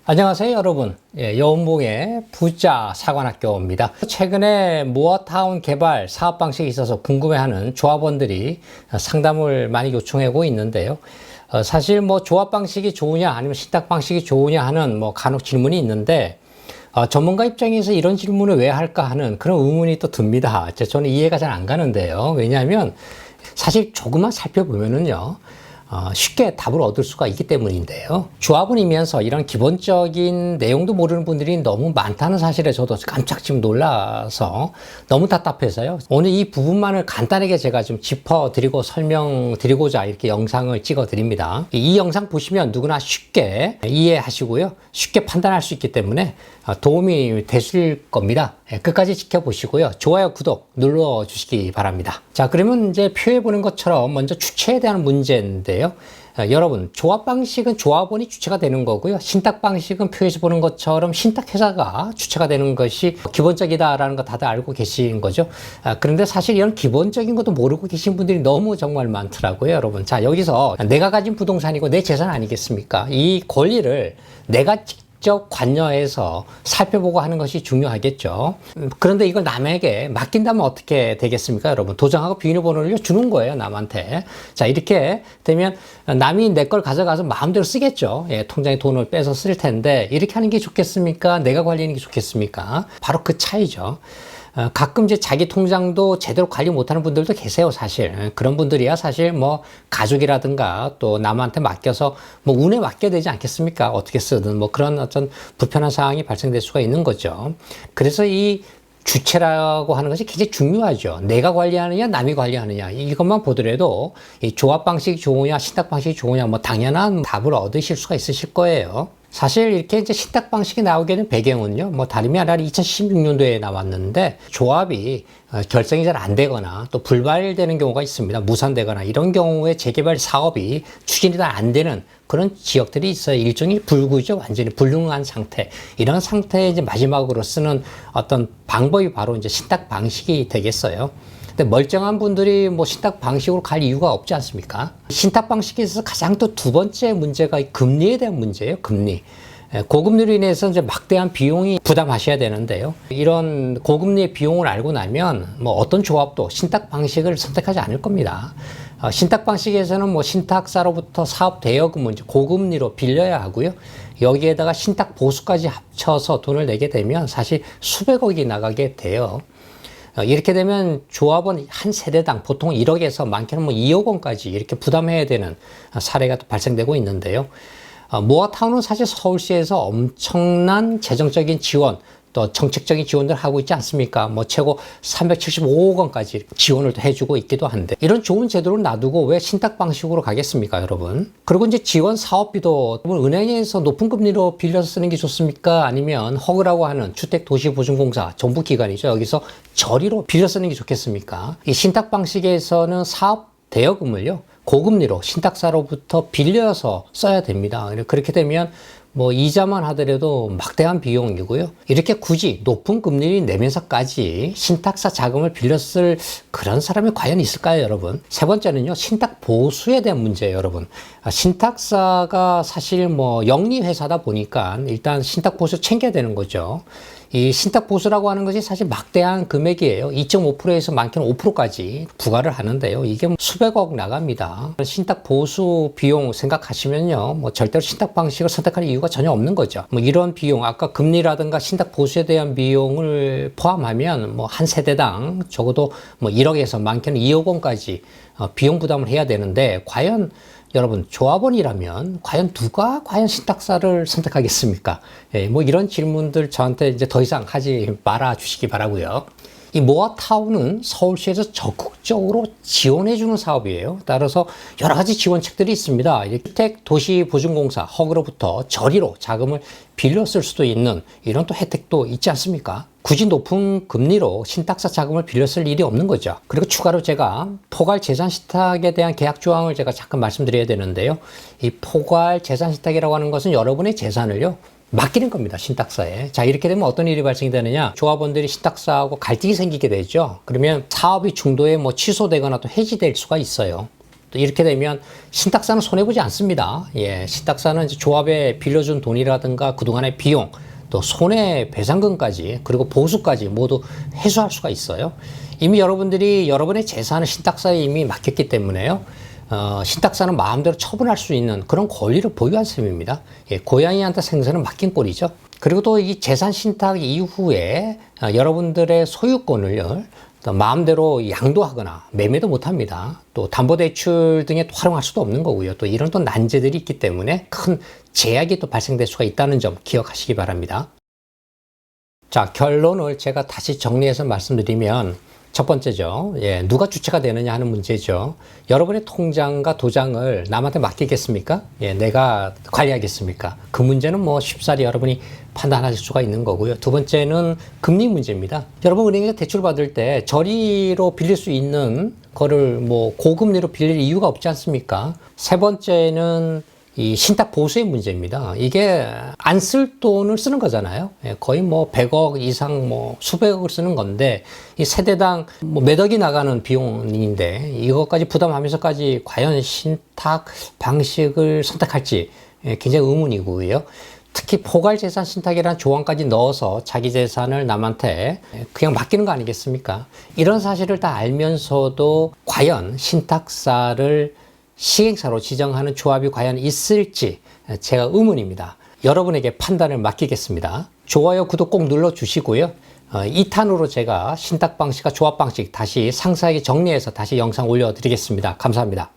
안녕하세요 여러분. 여운봉의 부자 사관학교입니다. 최근에 모어타운 개발 사업 방식에 있어서 궁금해하는 조합원들이 상담을 많이 요청하고 있는데요. 사실 조합 방식이 좋으냐 아니면 신탁 방식이 좋으냐 하는 간혹 질문이 있는데 전문가 입장에서 이런 질문을 왜 할까 하는 그런 의문이 또 듭니다. 저는 이해가 잘 안 가는데요. 왜냐하면 사실 조금만 살펴보면은요. 쉽게 답을 얻을 수가 있기 때문인데요. 조합원이면서 이런 기본적인 내용도 모르는 분들이 너무 많다는 사실에 저도 깜짝 지금 놀라서 너무 답답해서요. 오늘 이 부분만을 간단하게 제가 좀 짚어드리고 설명드리고자 이렇게 영상을 찍어드립니다. 이 영상 보시면 누구나 쉽게 이해하시고요. 쉽게 판단할 수 있기 때문에 도움이 되실 겁니다. 끝까지 지켜보시고요. 좋아요, 구독 눌러주시기 바랍니다. 자, 그러면 이제 표해보는 것처럼 먼저 주체에 대한 문제인데요. 여러분, 조합 방식은 조합원이 주체가 되는 거고요. 신탁 방식은 표에서 보는 것처럼 신탁회사가 주체가 되는 것이 기본적이다라는 거 다들 알고 계신 거죠. 그런데 사실 이런 기본적인 것도 모르고 계신 분들이 너무 정말 많더라고요, 여러분. 자, 여기서 내가 가진 부동산이고 내 재산 아니겠습니까? 이 권리를 내가 직접 관여해서 살펴보고 하는 것이 중요하겠죠. 그런데 이걸 남에게 맡긴다면 어떻게 되겠습니까, 여러분? 도장하고 비밀번호를 주는 거예요, 남한테. 자, 이렇게 되면 남이 내 걸 가져가서 마음대로 쓰겠죠. 통장에 돈을 빼서 쓸 텐데 이렇게 하는 게 좋겠습니까? 내가 관리하는 게 좋겠습니까? 바로 그 차이죠. 가끔 이제 자기 통장도 제대로 관리 못하는 분들도 계세요, 사실. 그런 분들이야 사실 가족이라든가 또 남한테 맡겨서 운에 맡겨야 되지 않겠습니까? 어떻게 쓰든 그런 어떤 불편한 상황이 발생될 수가 있는 거죠. 그래서 이 주체라고 하는 것이 굉장히 중요하죠. 내가 관리하느냐, 남이 관리하느냐. 이것만 보더라도 이 조합 방식이 좋으냐, 신탁 방식이 좋으냐, 당연한 답을 얻으실 수가 있으실 거예요. 사실 이렇게 이제 신탁 방식이 나오게 된 배경은요, 다름이 아니라 2016년도에 나왔는데 조합이 결정이 잘 안 되거나 또 불발되는 경우가 있습니다. 무산되거나 이런 경우에 재개발 사업이 추진이 잘 안 되는 그런 지역들이 있어요. 일종의 불구죠. 완전히 불능한 상태. 이런 상태에 이제 마지막으로 쓰는 어떤 방법이 바로 이제 신탁 방식이 되겠어요. 근데 멀쩡한 분들이 신탁 방식으로 갈 이유가 없지 않습니까? 신탁 방식에 있어서 가장 또 두 번째 문제가 금리에 대한 문제예요. 금리. 고금리로 인해서 이제 막대한 비용이 부담하셔야 되는데요. 이런 고금리의 비용을 알고 나면 어떤 조합도 신탁 방식을 선택하지 않을 겁니다. 신탁 방식에서는 신탁사로부터 사업 대여금을 고금리로 빌려야 하고요. 여기에다가 신탁 보수까지 합쳐서 돈을 내게 되면 사실 수백억이 나가게 돼요. 이렇게 되면 조합원 한 세대당 보통 1억에서 많게는 2억 원까지 이렇게 부담해야 되는 사례가 또 발생되고 있는데요. 모어타운은 사실 서울시에서 엄청난 재정적인 지원, 또 정책적인 지원을 하고 있지 않습니까? 최고 375억 원까지 지원을 해주고 있기도 한데 이런 좋은 제도를 놔두고 왜 신탁 방식으로 가겠습니까, 여러분? 그리고 이제 지원 사업비도 은행에서 높은 금리로 빌려서 쓰는 게 좋습니까? 아니면 허그라고 하는 주택도시보증공사 정부 기관이죠. 여기서 저리로 빌려 쓰는 게 좋겠습니까? 이 신탁 방식에서는 사업 대여금을요 고금리로 신탁사로부터 빌려서 써야 됩니다. 그렇게 되면 이자만 하더라도 막대한 비용이고요. 이렇게 굳이 높은 금리를 내면서까지 신탁사 자금을 빌려 쓸 그런 사람이 과연 있을까요, 여러분? 세 번째는요, 신탁 보수에 대한 문제예요, 여러분. 신탁사가 사실 영리회사다 보니까 일단 신탁 보수 챙겨야 되는 거죠. 이 신탁 보수라고 하는 것이 사실 막대한 금액이에요. 2.5%에서 많게는 5%까지 부과를 하는데요. 이게 수백억 나갑니다. 신탁 보수 비용 생각하시면요, 절대로 신탁 방식을 선택할 이유가 전혀 없는 거죠. 이런 비용, 아까 금리라든가 신탁 보수에 대한 비용을 포함하면 한 세대당 적어도 1억에서 많게는 2억 원까지 비용 부담을 해야 되는데 과연 여러분, 조합원이라면 과연 누가 과연 신탁사를 선택하겠습니까? 이런 질문들 저한테 이제 더 이상 하지 말아 주시기 바라고요. 이 모어타운은 서울시에서 적극적으로 지원해주는 사업이에요. 따라서 여러 가지 지원책들이 있습니다. 주택도시보증공사 허그로부터 저리로 자금을 빌려 쓸 수도 있는 이런 또 혜택도 있지 않습니까? 굳이 높은 금리로 신탁사 자금을 빌려 쓸 일이 없는 거죠. 그리고 추가로 제가 포괄 재산 신탁에 대한 계약 조항을 제가 잠깐 말씀드려야 되는데요. 이 포괄 재산 신탁이라고 하는 것은 여러분의 재산을요 맡기는 겁니다, 신탁사에. 자, 이렇게 되면 어떤 일이 발생이 되느냐? 조합원들이 신탁사하고 갈등이 생기게 되죠. 그러면 사업이 중도에 취소되거나 또 해지될 수가 있어요. 또 이렇게 되면 신탁사는 손해보지 않습니다. 예, 신탁사는 이제 조합에 빌려준 돈이라든가 그동안의 비용, 또 손해배상금까지 그리고 보수까지 모두 해소할 수가 있어요. 이미 여러분들이 여러분의 재산을 신탁사에 이미 맡겼기 때문에요. 신탁사는 마음대로 처분할 수 있는 그런 권리를 보유한 셈입니다. 예, 고양이한테 생선은 맡긴 꼴이죠. 그리고 또 이 재산 신탁 이후에 여러분들의 소유권을 마음대로 양도하거나 매매도 못합니다. 또 담보대출 등에 활용할 수도 없는 거고요. 또 이런 또 난제들이 있기 때문에 큰 제약이 또 발생될 수가 있다는 점 기억하시기 바랍니다. 자, 결론을 제가 다시 정리해서 말씀드리면 첫 번째죠. 예, 누가 주체가 되느냐 하는 문제죠. 여러분의 통장과 도장을 남한테 맡기겠습니까? 예, 내가 관리하겠습니까? 그 문제는 뭐 쉽사리 여러분이 판단하실 수가 있는 거고요. 두 번째는 금리 문제입니다. 여러분 은행에서 대출 받을 때 저리로 빌릴 수 있는 거를 뭐 고금리로 빌릴 이유가 없지 않습니까? 세 번째는 이 신탁 보수의 문제입니다. 이게 안 쓸 돈을 쓰는 거잖아요. 거의 뭐 100억 이상 뭐 수백억을 쓰는 건데 이 세대당 뭐 몇 억이 나가는 비용인데 이것까지 부담하면서까지 과연 신탁 방식을 선택할지 굉장히 의문이고요. 특히 포괄재산 신탁이라는 조항까지 넣어서 자기 재산을 남한테 그냥 맡기는 거 아니겠습니까? 이런 사실을 다 알면서도 과연 신탁사를 시행사로 지정하는 조합이 과연 있을지 제가 의문입니다. 여러분에게 판단을 맡기겠습니다. 좋아요, 구독 꼭 눌러주시고요. 2탄으로 제가 신탁 방식과 조합 방식 다시 상세하게 정리해서 다시 영상 올려드리겠습니다. 감사합니다.